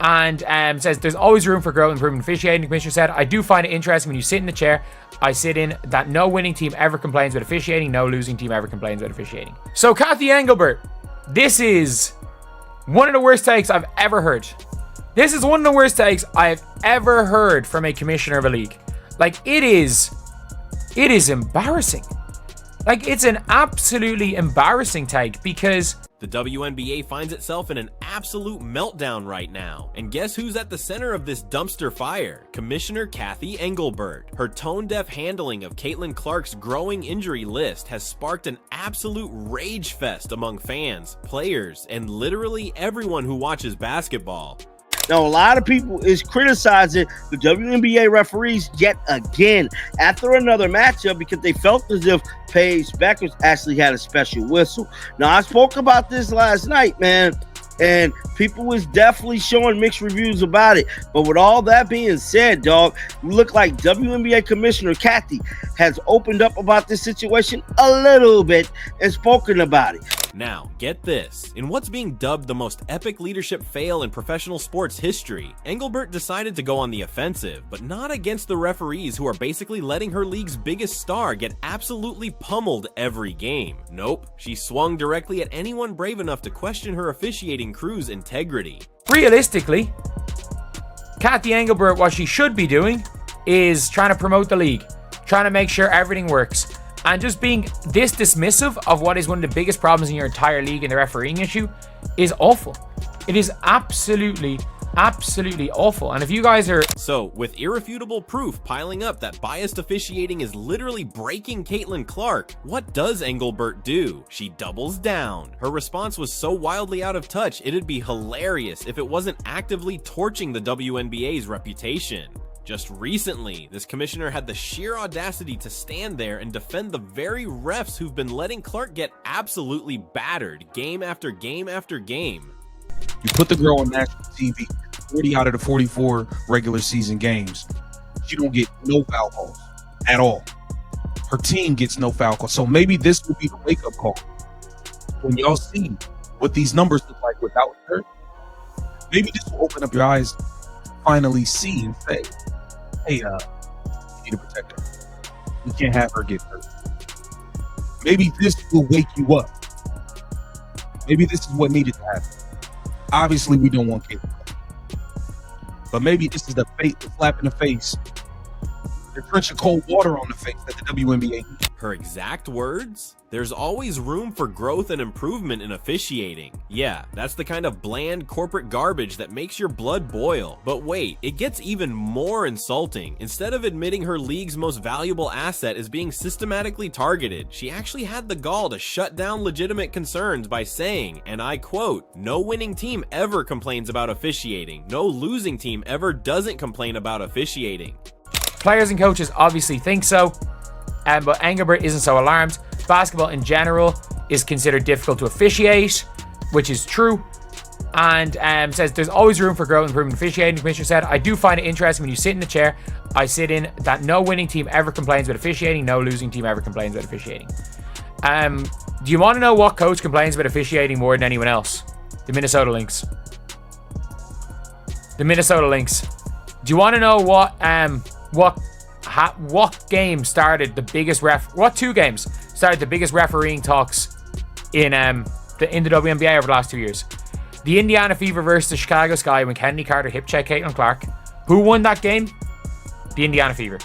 and says there's always room for growth and improvement in officiating. The commissioner said, I do find it interesting when you sit in the chair I sit in that no winning team ever complains about officiating, no losing team ever complains about officiating. So Kathy Engelbert, this is one of the worst takes I've ever heard. This is one of the worst takes I've ever heard from a commissioner of a league. Like, it is embarrassing. Like, it's an absolutely embarrassing take because the WNBA finds itself in an absolute meltdown right now. And guess who's at the center of this dumpster fire? Commissioner Kathy Engelbert. Her tone-deaf handling of Caitlin Clark's growing injury list has sparked an absolute rage fest among fans, players, and literally everyone who watches basketball. Now, a lot of people is criticizing the WNBA referees yet again after another matchup because they felt as if Paige Beckers actually had a special whistle. Now, I spoke about this last night, man, and people was definitely showing mixed reviews about it. But with all that being said, dog, we look like WNBA Commissioner Kathy has opened up about this situation a little bit and spoken about it. Now, get this. In what's being dubbed the most epic leadership fail in professional sports history, Engelbert decided to go on the offensive, but not against the referees who are basically letting her league's biggest star get absolutely pummeled every game. Nope, she swung directly at anyone brave enough to question her officiating crew's integrity. Realistically, Kathy Engelbert, what she should be doing is trying to promote the league, trying to make sure everything works. And just being this dismissive of what is one of the biggest problems in your entire league and the refereeing issue is awful. It is absolutely awful. And if you guys are... So, with irrefutable proof piling up that biased officiating is literally breaking Caitlin Clark, what does Engelbert do? She doubles down. Her response was so wildly out of touch, it'd be hilarious if it wasn't actively torching the WNBA's reputation. Just recently, this commissioner had the sheer audacity to stand there and defend the very refs who've been letting Clark get absolutely battered game after game after game. You put the girl on national TV 40 out of the 44 regular season games. She don't get no foul calls at all. Her team gets no foul calls. So maybe this will be the wake-up call. When y'all see what these numbers look like without her, maybe this will open up your eyes to finally see and say, hey, you need to protect her. We can't have her get hurt. Maybe this will wake you up. Maybe this is what needed to happen. Obviously, we don't want Caitlin. But maybe this is the slap in the face, the trench of cold water on the face that the WNBA needs. Her exact words? There's always room for growth and improvement in officiating. Yeah, that's the kind of bland corporate garbage that makes your blood boil. But wait, it gets even more insulting. Instead of admitting her league's most valuable asset is being systematically targeted, she actually had the gall to shut down legitimate concerns by saying, and I quote, "No winning team ever complains about officiating. No losing team ever doesn't complain about officiating." Players and coaches obviously think so, but Engelbert isn't so alarmed. Basketball in general is considered difficult to officiate, which is true, and says there's always room for growth and improvement in officiating. The commissioner said, I do find it interesting when you sit in the chair I sit in that no winning team ever complains about officiating, no losing team ever complains about officiating. Do you want to know what coach complains about officiating more than anyone else? The Minnesota Lynx. The Minnesota Lynx. Do you want to know what game started the biggest what two games started the biggest refereeing talks in the WNBA over the last 2 years? The Indiana Fever versus the Chicago Sky when Kennedy Carter hip checked Caitlin Clark. Who won that game? The Indiana Fever.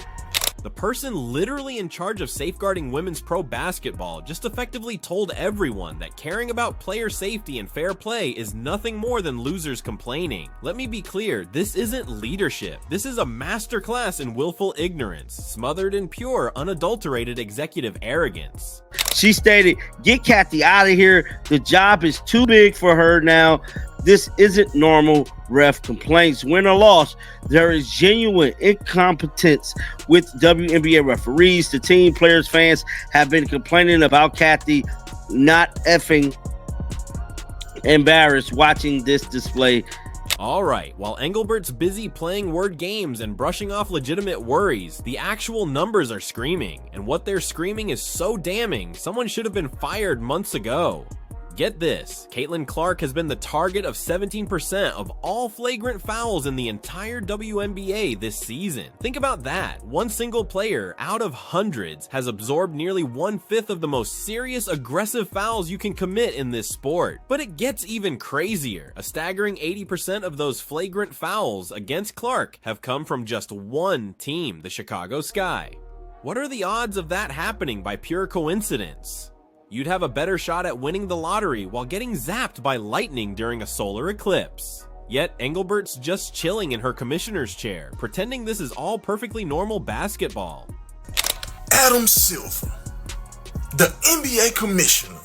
The person literally in charge of safeguarding women's pro basketball just effectively told everyone that caring about player safety and fair play is nothing more than losers complaining. Let me be clear, this isn't leadership. This is a masterclass in willful ignorance, smothered in pure, unadulterated executive arrogance. She stated, get Kathy out of here. The job is too big for her now. This isn't normal ref complaints. Win or loss, there is genuine incompetence with WNBA referees. The team, players, fans have been complaining about Kathy not effing embarrassed watching this display. Alright, while Engelbert's busy playing word games and brushing off legitimate worries, the actual numbers are screaming, and what they're screaming is so damning, someone should have been fired months ago. Get this, Caitlin Clark has been the target of 17% of all flagrant fouls in the entire WNBA this season. Think about that. One single player out of hundreds has absorbed nearly 1/5 of the most serious aggressive fouls you can commit in this sport. But it gets even crazier. A staggering 80% of those flagrant fouls against Clark have come from just one team, the Chicago Sky. What are the odds of that happening by pure coincidence? You'd have a better shot at winning the lottery while getting zapped by lightning during a solar eclipse. Yet Engelbert's just chilling in her commissioner's chair, pretending this is all perfectly normal basketball. Adam Silver, the NBA commissioner.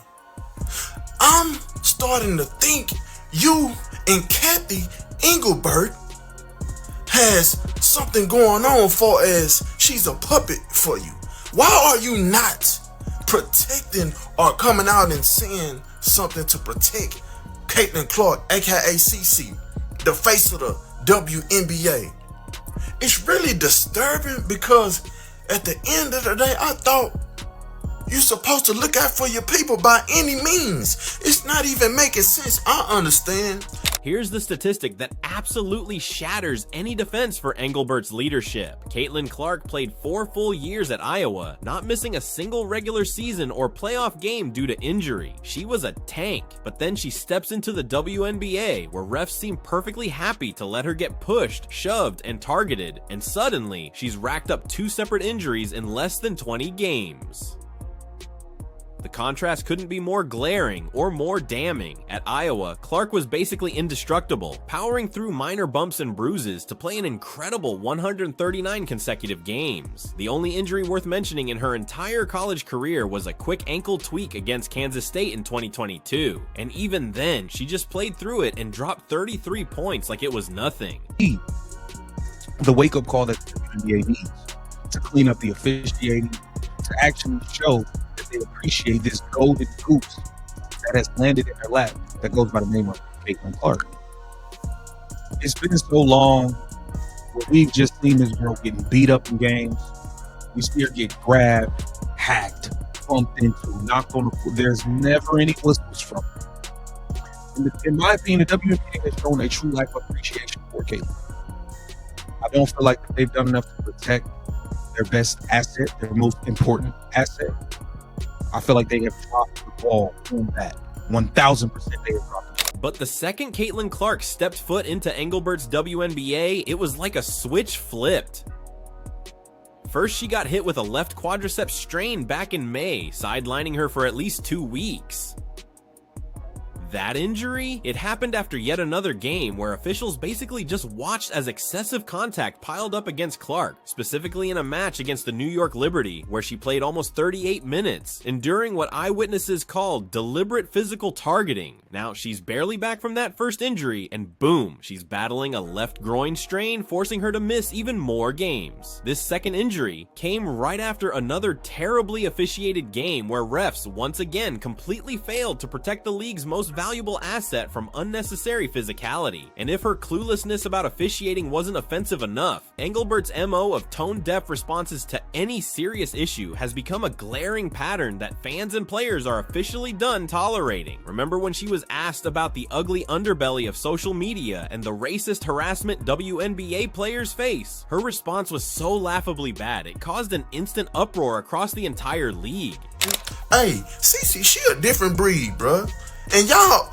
I'm starting to think you and Kathy Engelbert has something going on for as she's a puppet for you. Why are you not protecting or coming out and saying something to protect Caitlin Clark, aka CC, the face of the WNBA? It's really disturbing because at the end of the day, I thought you're supposed to look out for your people by any means. It's not even making sense. I understand. Here's the statistic that absolutely shatters any defense for Engelbert's leadership. Caitlin Clark played 4 full years at Iowa, not missing a single regular season or playoff game due to injury. She was a tank, but then she steps into the WNBA, where refs seem perfectly happy to let her get pushed, shoved, and targeted, and suddenly, she's racked up 2 separate injuries in less than 20 games. The contrast couldn't be more glaring or more damning. At Iowa, Clark was basically indestructible, powering through minor bumps and bruises to play an incredible 139 consecutive games. The only injury worth mentioning in her entire college career was a quick ankle tweak against Kansas State in 2022. And even then, she just played through it and dropped 33 points like it was nothing. The wake-up call that the NBA needs to clean up the officiating, to actually show that they appreciate this golden goose that has landed in their lap that goes by the name of Caitlin Clark. It's been so long where we've just seen this girl getting beat up in games. We see her get grabbed, hacked, bumped into, knocked on the floor. There's never any whistles from her. In my opinion, the WNBA has shown a true lack of appreciation for Caitlin. I don't feel like they've done enough to protect their best asset, their most important asset. I feel like they have dropped the ball on that. 1,000% they have dropped it. But the second Caitlin Clark stepped foot into Engelbert's WNBA, it was like a switch flipped. First, she got hit with a left quadriceps strain back in May, sidelining her for at least 2 weeks. That injury? It happened after yet another game where officials basically just watched as excessive contact piled up against Clark, specifically in a match against the New York Liberty, where she played almost 38 minutes, enduring what eyewitnesses called deliberate physical targeting. Now, she's barely back from that first injury, and boom, she's battling a left groin strain, forcing her to miss even more games. This second injury came right after another terribly officiated game where refs once again completely failed to protect the league's most valuable asset from unnecessary physicality. And if her cluelessness about officiating wasn't offensive enough, Engelbert's MO of tone-deaf responses to any serious issue has become a glaring pattern that fans and players are officially done tolerating. Remember when she was asked about the ugly underbelly of social media and the racist harassment WNBA players face? Her response was so laughably bad, it caused an instant uproar across the entire league. Hey, Cece, she a different breed, bruh. And y'all,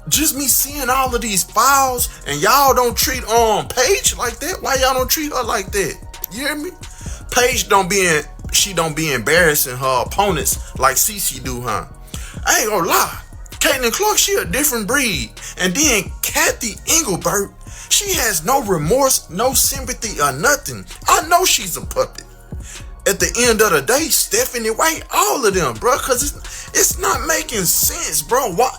just me seeing all of these fouls, and y'all don't treat Paige like that. Why y'all don't treat her like that? You hear me? Paige don't be embarrassing her opponents like Cece do, huh? I ain't gonna lie. Caitlin Clark, she a different breed. And then Kathy Engelbert, she has no remorse, no sympathy or nothing. I know she's a puppet. At the end of the day, Stephanie White, all of them, bro, because it's not making sense, bro. Why?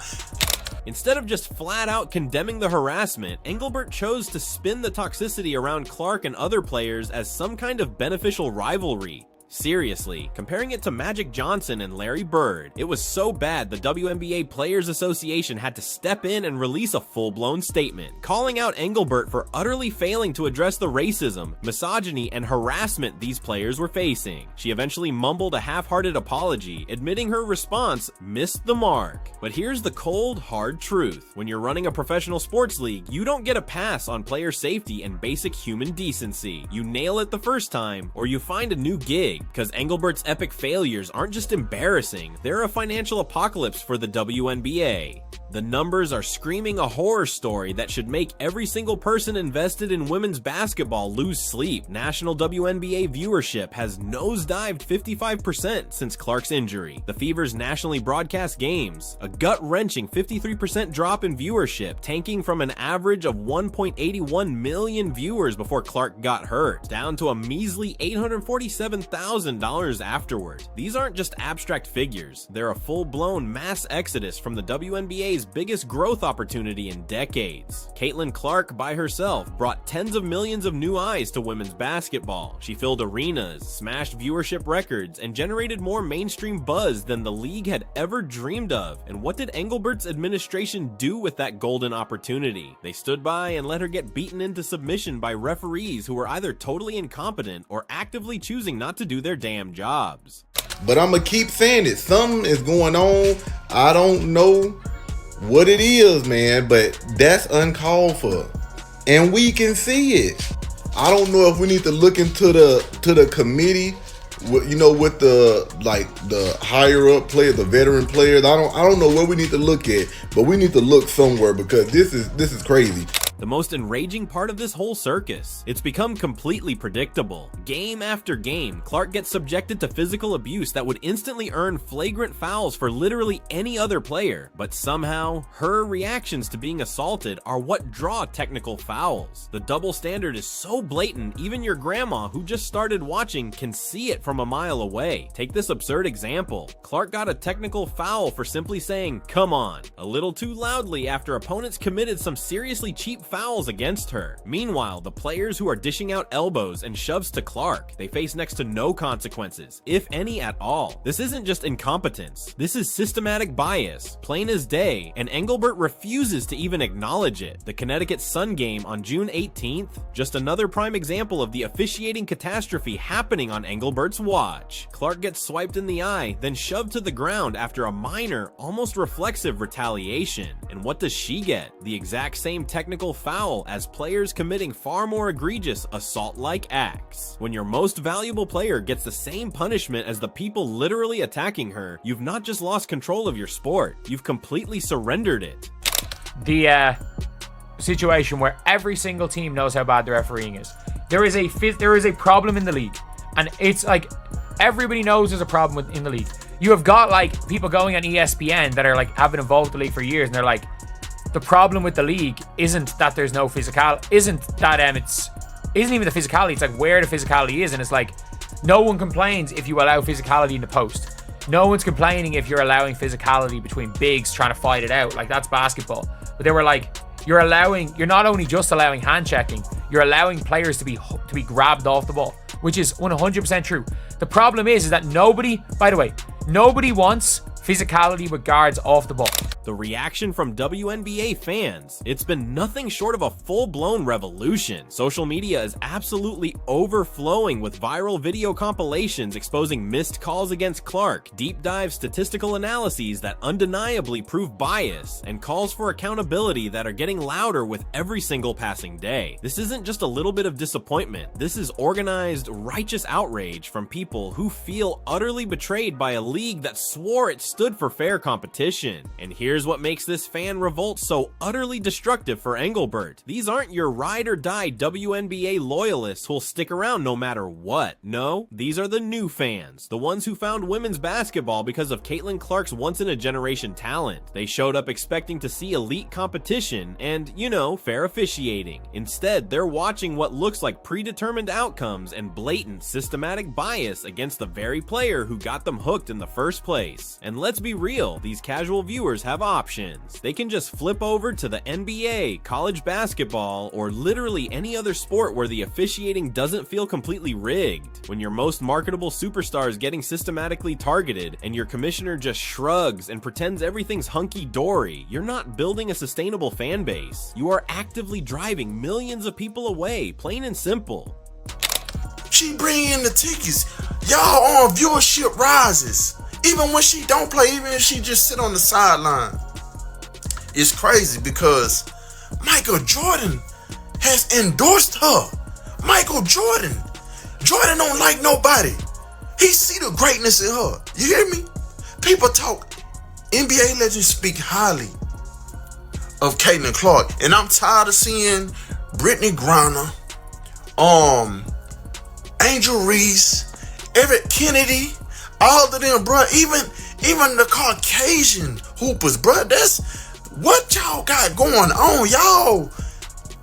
Instead of just flat out condemning the harassment, Engelbert chose to spin the toxicity around Clark and other players as some kind of beneficial rivalry. Seriously, comparing it to Magic Johnson and Larry Bird, it was so bad the WNBA Players Association had to step in and release a full-blown statement, calling out Engelbert for utterly failing to address the racism, misogyny, and harassment these players were facing. She eventually mumbled a half-hearted apology, admitting her response missed the mark. But here's the cold, hard truth. When you're running a professional sports league, you don't get a pass on player safety and basic human decency. You nail it the first time, or you find a new gig, because Engelbert's epic failures aren't just embarrassing, they're a financial apocalypse for the WNBA. The numbers are screaming a horror story that should make every single person invested in women's basketball lose sleep. National WNBA viewership has nosedived 55% since Clark's injury. The Fever's nationally broadcast games, a gut-wrenching 53% drop in viewership, tanking from an average of 1.81 million viewers before Clark got hurt, down to a measly $847,000 afterward. These aren't just abstract figures, they're a full-blown mass exodus from the WNBA's biggest growth opportunity in decades. Caitlin Clark by herself brought tens of millions of new eyes to women's basketball. She filled arenas, smashed viewership records, and generated more mainstream buzz than the league had ever dreamed of. And what did Engelbert's administration do with that golden opportunity? They stood by and let her get beaten into submission by referees who were either totally incompetent or actively choosing not to do their damn jobs. But I'm gonna keep saying it. Something is going on. I don't know what it is, man, but that's uncalled for, and we can see it. I don't know if we need to look into the committee, with the higher up players, the veteran players. I don't know where we need to look at, but we need to look somewhere because this is crazy. The most enraging part of this whole circus, it's become completely predictable. Game after game, Clark gets subjected to physical abuse that would instantly earn flagrant fouls for literally any other player, but somehow, her reactions to being assaulted are what draw technical fouls. The double standard is so blatant, even your grandma who just started watching can see it from a mile away. Take this absurd example. Clark got a technical foul for simply saying, "come on," a little too loudly after opponents committed some seriously cheap fouls against her. Meanwhile, the players who are dishing out elbows and shoves to Clark, they face next to no consequences, if any at all. This isn't just incompetence, this is systematic bias, plain as day, and Engelbert refuses to even acknowledge it. The Connecticut Sun game on June 18th, just another prime example of the officiating catastrophe happening on Engelbert's watch. Clark gets swiped in the eye, then shoved to the ground after a minor, almost reflexive retaliation. And what does she get? The exact same technical foul as players committing far more egregious assault-like acts. When your most valuable player gets the same punishment as the people literally attacking her, you've not just lost control of your sport, you've completely surrendered it. The situation where every single team knows how bad the refereeing is. There is a problem in the league, and it's like everybody knows there's a problem in the league. You have got like people going on ESPN that are like have been involved with the league for years, and they're like, the problem with the league isn't that there's no isn't even the physicality. It's like where the physicality is, and it's like no one complains if you allow physicality in the post. No one's complaining if you're allowing physicality between bigs trying to fight it out. Like, that's basketball. But they were like, you're not only just allowing hand checking, you're allowing players to be grabbed off the ball, which is 100% true. The problem is that nobody wants physicality with guards off the ball. The reaction from WNBA fans, it's been nothing short of a full-blown revolution. Social media is absolutely overflowing with viral video compilations exposing missed calls against Clark, deep dive statistical analyses that undeniably prove bias, and calls for accountability that are getting louder with every single passing day. This isn't just a little bit of disappointment. This is organized, righteous outrage from people who feel utterly betrayed by a league that swore it stood for fair competition. And here's what makes this fan revolt so utterly destructive for Engelbert. These aren't your ride or die WNBA loyalists who'll stick around no matter what. No, these are the new fans, the ones who found women's basketball because of Caitlin Clark's once-in-a-generation talent. They showed up expecting to see elite competition and, fair officiating. Instead, they're watching what looks like predetermined outcomes and blatant systematic bias against the very player who got them hooked in the first place. And let's be real, these casual viewers have options. They can just flip over to the NBA, college basketball, or literally any other sport where the officiating doesn't feel completely rigged. When your most marketable superstar is getting systematically targeted and your commissioner just shrugs and pretends everything's hunky-dory, you're not building a sustainable fan base. You are actively driving millions of people away, plain and simple. She bring in the tickets. Y'all on viewership rises. Even when she don't play, even if she just sit on the sideline. It's crazy because Michael Jordan has endorsed her. Michael Jordan don't like nobody. He see the greatness in her. You hear me? People talk, NBA legends speak highly of Caitlin Clark. And I'm tired of seeing Brittany Griner, Angel Reese, Eric Kennedy, all of them, bro. Even the Caucasian hoopers, bro. That's what y'all got going on. Y'all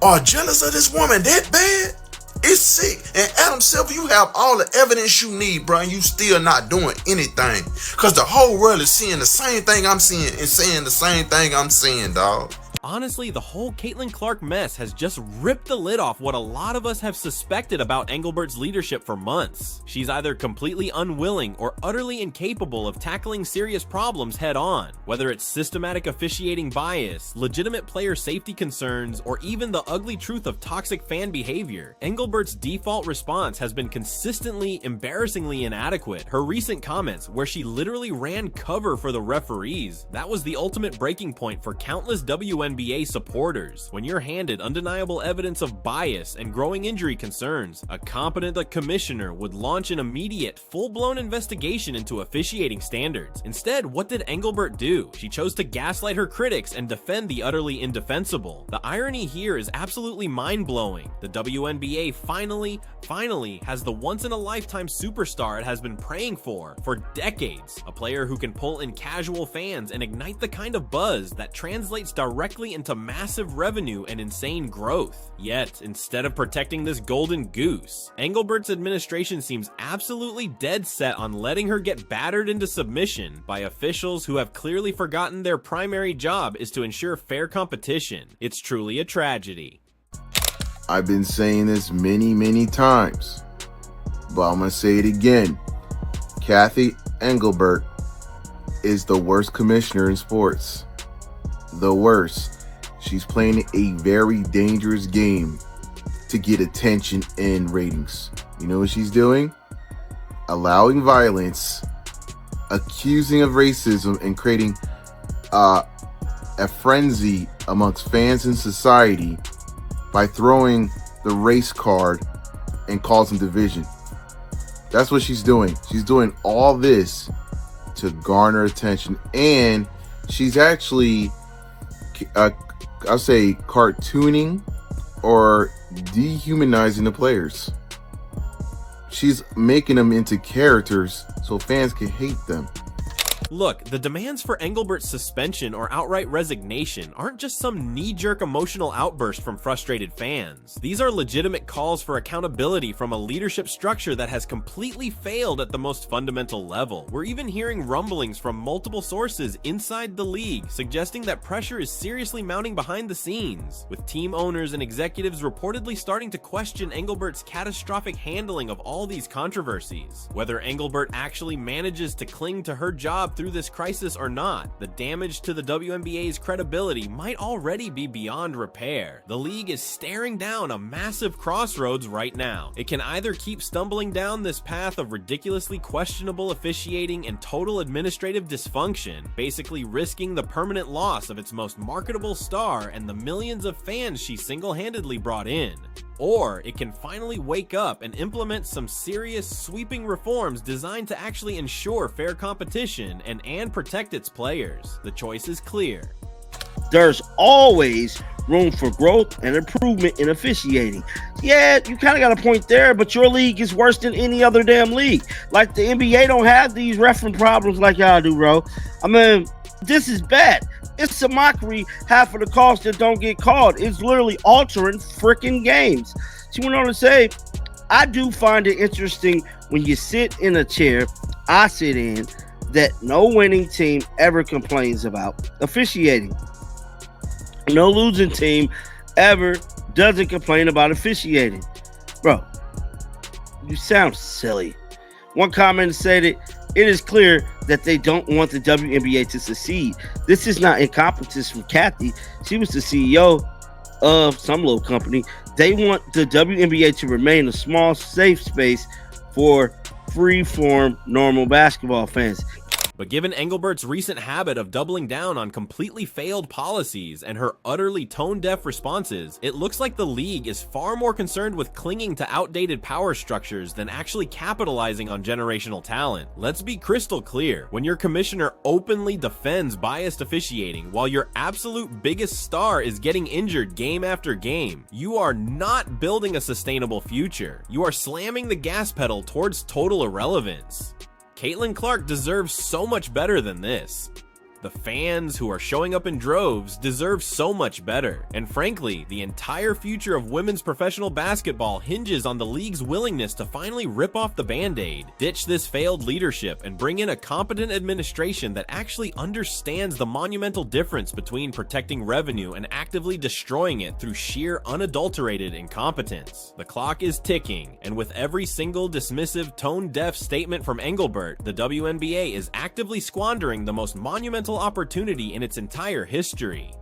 are jealous of this woman that bad? It's sick. And Adam Silver, you have all the evidence you need, bro, and you still not doing anything. Because the whole world is seeing the same thing I'm seeing and saying the same thing I'm seeing, dog. Honestly, the whole Caitlin Clark mess has just ripped the lid off what a lot of us have suspected about Engelbert's leadership for months. She's either completely unwilling or utterly incapable of tackling serious problems head on. Whether it's systematic officiating bias, legitimate player safety concerns, or even the ugly truth of toxic fan behavior, Engelbert's default response has been consistently embarrassingly inadequate. Her recent comments, where she literally ran cover for the referees, that was the ultimate breaking point for countless WNBA supporters. When you're handed undeniable evidence of bias and growing injury concerns, a competent commissioner would launch an immediate, full-blown investigation into officiating standards. Instead, what did Engelbert do? She chose to gaslight her critics and defend the utterly indefensible. The irony here is absolutely mind-blowing. The WNBA finally has the once-in-a-lifetime superstar it has been praying for decades. A player who can pull in casual fans and ignite the kind of buzz that translates directly into massive revenue and insane growth. Yet, instead of protecting this golden goose, Engelbert's administration seems absolutely dead set on letting her get battered into submission by officials who have clearly forgotten their primary job is to ensure fair competition. It's truly a tragedy. I've been saying this many times, but I'm going to say it again. Kathy Engelbert is the worst commissioner in sports. The worst. She's playing a very dangerous game to get attention and ratings. You know what she's doing? Allowing violence, accusing of racism, and creating a frenzy amongst fans and society by throwing the race card and causing division. That's what she's doing. She's doing all this to garner attention, and she's actually I'll say cartooning or dehumanizing the players. She's making them into characters so fans can hate them. Look, the demands for Engelbert's suspension or outright resignation aren't just some knee-jerk emotional outburst from frustrated fans. These are legitimate calls for accountability from a leadership structure that has completely failed at the most fundamental level. We're even hearing rumblings from multiple sources inside the league suggesting that pressure is seriously mounting behind the scenes, with team owners and executives reportedly starting to question Engelbert's catastrophic handling of all these controversies. Whether Engelbert actually manages to cling to her job through this crisis or not, the damage to the WNBA's credibility might already be beyond repair. The league is staring down a massive crossroads right now. It can either keep stumbling down this path of ridiculously questionable officiating and total administrative dysfunction, basically risking the permanent loss of its most marketable star and the millions of fans she single-handedly brought in. Or it can finally wake up and implement some serious sweeping reforms designed to actually ensure fair competition and protect its players. The choice is clear. There's always room for growth and improvement in officiating. Yeah, you kind of got a point there, but your league is worse than any other damn league. Like the NBA don't have these refereeing problems like y'all do, bro. I mean, this is bad. It's a mockery. Half of the calls that don't get called. It's literally altering freaking games. She went on to say, I do find it interesting when you sit in a chair I sit in that no winning team ever complains about officiating. No losing team ever doesn't complain about officiating. Bro, you sound silly. One commenter said it is clear that they don't want the WNBA to succeed. This is not incompetence from Kathy. She was the CEO of some little company. They want the WNBA to remain a small, safe space for free-form, normal basketball fans. But given Engelbert's recent habit of doubling down on completely failed policies and her utterly tone-deaf responses, it looks like the league is far more concerned with clinging to outdated power structures than actually capitalizing on generational talent. Let's be crystal clear, when your commissioner openly defends biased officiating while your absolute biggest star is getting injured game after game, you are not building a sustainable future. You are slamming the gas pedal towards total irrelevance. Caitlin Clark deserves so much better than this. The fans who are showing up in droves deserve so much better. And frankly, the entire future of women's professional basketball hinges on the league's willingness to finally rip off the band-aid, ditch this failed leadership, and bring in a competent administration that actually understands the monumental difference between protecting revenue and actively destroying it through sheer unadulterated incompetence. The clock is ticking, and with every single dismissive, tone-deaf statement from Engelbert, the WNBA is actively squandering the most monumental opportunity in its entire history.